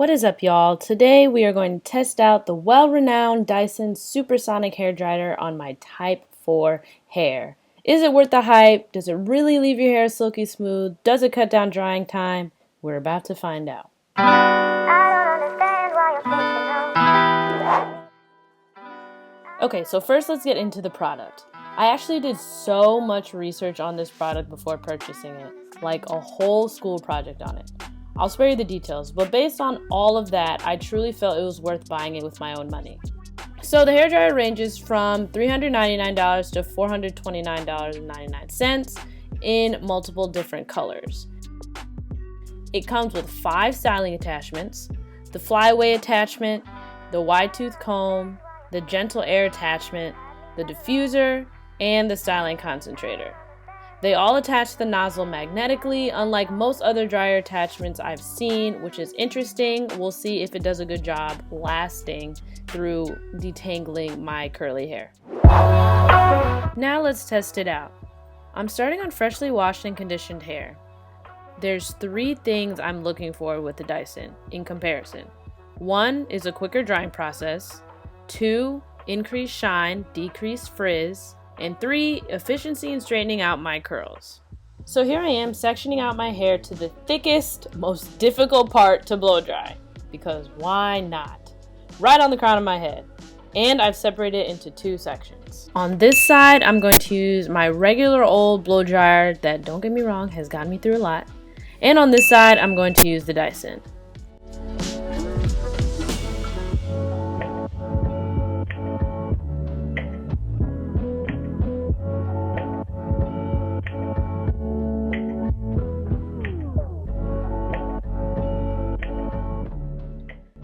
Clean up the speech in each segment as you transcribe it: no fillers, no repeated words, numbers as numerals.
What is up, y'all? Today we are going to test out the well-renowned Dyson Supersonic hair dryer on my Type 4 hair. Is it worth the hype? Does it really leave your hair silky smooth? Does it cut down drying time? We're about to find out. Okay, so first let's get into the product. I actually did so much research on this product before purchasing it, like a whole school project on it. I'll spare you the details, but based on all of that, I truly felt it was worth buying it with my own money. So the hairdryer ranges from $399 to $429.99 in multiple different colors. It comes with 5 styling attachments: the Flyaway attachment, the wide tooth comb, the gentle air attachment, the diffuser, and the styling concentrator. They all attach the nozzle magnetically, unlike most other dryer attachments I've seen, which is interesting. We'll see if it does a good job lasting through detangling my curly hair. Now let's test it out. I'm starting on freshly washed and conditioned hair. There's 3 things I'm looking for with the Dyson in comparison. 1 is a quicker drying process, 2, increased shine, decreased frizz, and 3, efficiency in straightening out my curls. So here I am sectioning out my hair to the thickest, most difficult part to blow dry, because why not? Right on the crown of my head. And I've separated it into 2 sections. On this side, I'm going to use my regular old blow dryer that, don't get me wrong, has gotten me through a lot. And on this side, I'm going to use the Dyson.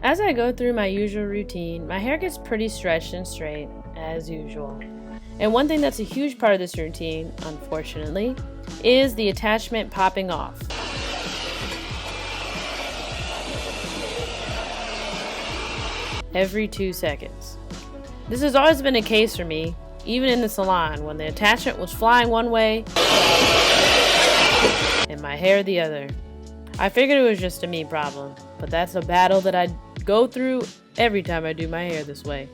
As I go through my usual routine, my hair gets pretty stretched and straight, as usual. And one thing that's a huge part of this routine, unfortunately, is the attachment popping off. Every 2 seconds. This has always been a case for me, even in the salon, when the attachment was flying one way and my hair the other. I figured it was just a me problem, but that's a battle that I go through every time I do my hair this way.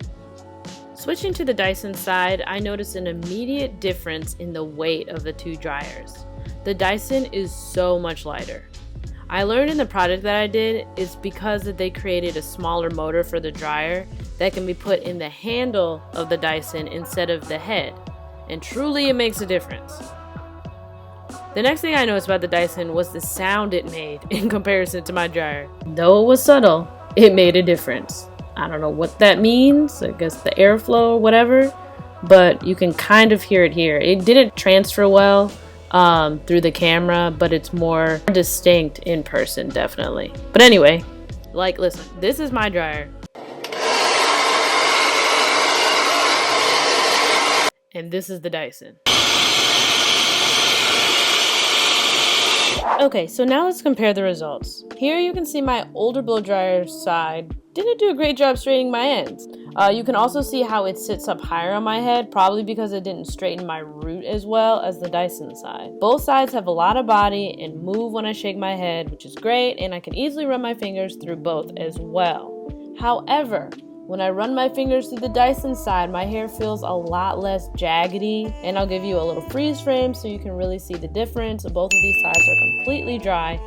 Switching to the Dyson side, I noticed an immediate difference in the weight of the 2 dryers. The Dyson is so much lighter. I learned in the project that I did is because that they created a smaller motor for the dryer that can be put in the handle of the Dyson instead of the head, and truly it makes a difference. The next thing I noticed about the Dyson was the sound it made in comparison to my dryer. Though it was subtle, it made a difference. I don't know what that means, I guess the airflow or whatever, but you can kind of hear it here. It didn't transfer well through the camera, but it's more distinct in person, definitely. But anyway, like, listen, this is my dryer. And this is the Dyson. Okay, so now let's compare the results. Here you can see my older blow dryer side didn't do a great job straightening my ends. You can also see how it sits up higher on my head, probably because it didn't straighten my root as well as the Dyson side. Both sides have a lot of body and move when I shake my head, which is great, and I can easily run my fingers through both as well. However, when I run my fingers through the Dyson side, my hair feels a lot less jaggedy, and I'll give you a little freeze frame so you can really see the difference. Both of these sides are completely dry,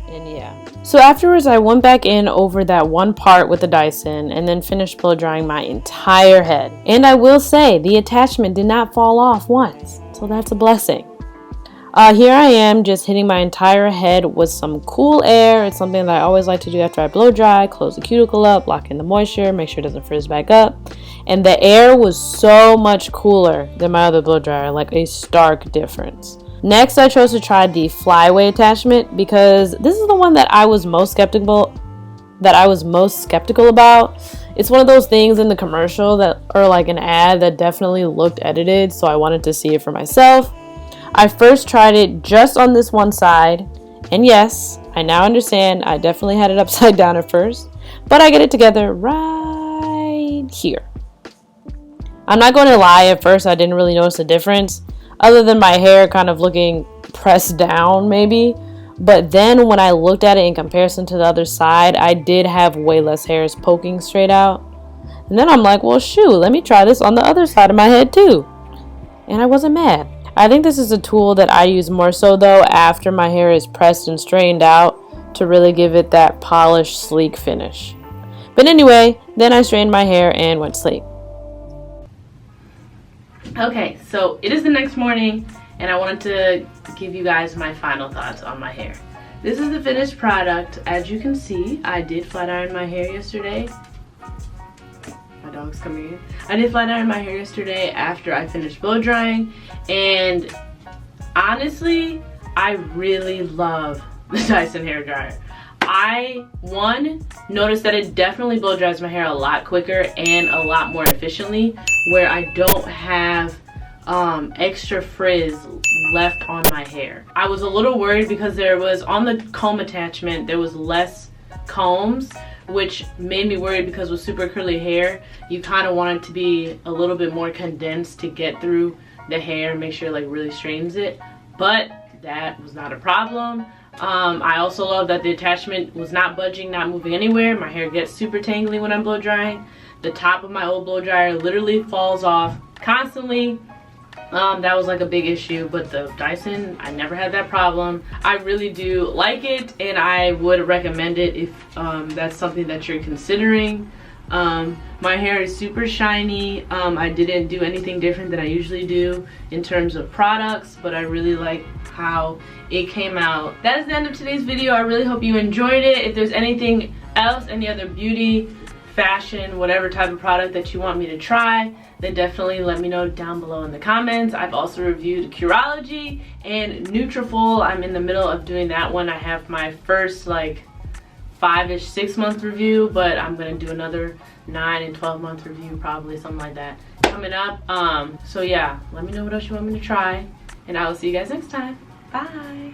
and yeah. So afterwards, I went back in over that one part with the Dyson and then finished blow drying my entire head. And I will say, the attachment did not fall off once, so that's a blessing. Here I am just hitting my entire head with some cool air. It's something that I always like to do after I blow dry. Close the cuticle up, lock in the moisture, make sure it doesn't frizz back up. And the air was so much cooler than my other blow dryer, like a stark difference. Next, I chose to try the Flyaway attachment because this is the one that I was most skeptical about. It's one of those things in the commercial that, or like an ad, that definitely looked edited, so I wanted to see it for myself. I first tried it just on this one side, and yes, I now understand I definitely had it upside down at first, but I get it together right here. I'm not going to lie, at first I didn't really notice a difference, other than my hair kind of looking pressed down maybe. But then when I looked at it in comparison to the other side, I did have way less hairs poking straight out. And then I'm like, well, shoot, let me try this on the other side of my head too. And I wasn't mad. I think this is a tool that I use more so though after my hair is pressed and straightened out to really give it that polished, sleek finish. But anyway, then I straightened my hair and went to sleep. Okay, so it is the next morning and I wanted to give you guys my final thoughts on my hair. This is the finished product. As you can see, I did flat iron my hair yesterday. My dog's coming in. I did flat iron my hair yesterday after I finished blow drying, and honestly, I really love the Dyson hair dryer. I, noticed that it definitely blow dries my hair a lot quicker and a lot more efficiently, where I don't have extra frizz left on my hair. I was a little worried because there was, on the comb attachment, there was less combs, which made me worried because with super curly hair, you kind of want it to be a little bit more condensed to get through the hair and make sure it like really straightens it. But that was not a problem. I also love that the attachment was not budging, not moving anywhere. My hair gets super tangly when I'm blow drying. The top of my old blow dryer literally falls off constantly. That was like a big issue, but the Dyson, I never had that problem. I really do like it, and I would recommend it if that's something that you're considering. My hair is super shiny. I didn't do anything different than I usually do in terms of products, but I really like how it came out. That is the end of today's video. I really hope you enjoyed it. If there's anything else, any other beauty, fashion, whatever type of product that you want me to try, then definitely let me know down below in the comments. I've also reviewed Curology and Nutrafol. I'm in the middle of doing that one. I have my first like 5-ish, 6-month review, but I'm gonna do another 9 and 12-month review, probably something like that coming up. So yeah, let me know what else you want me to try, and I will see you guys next time. Bye.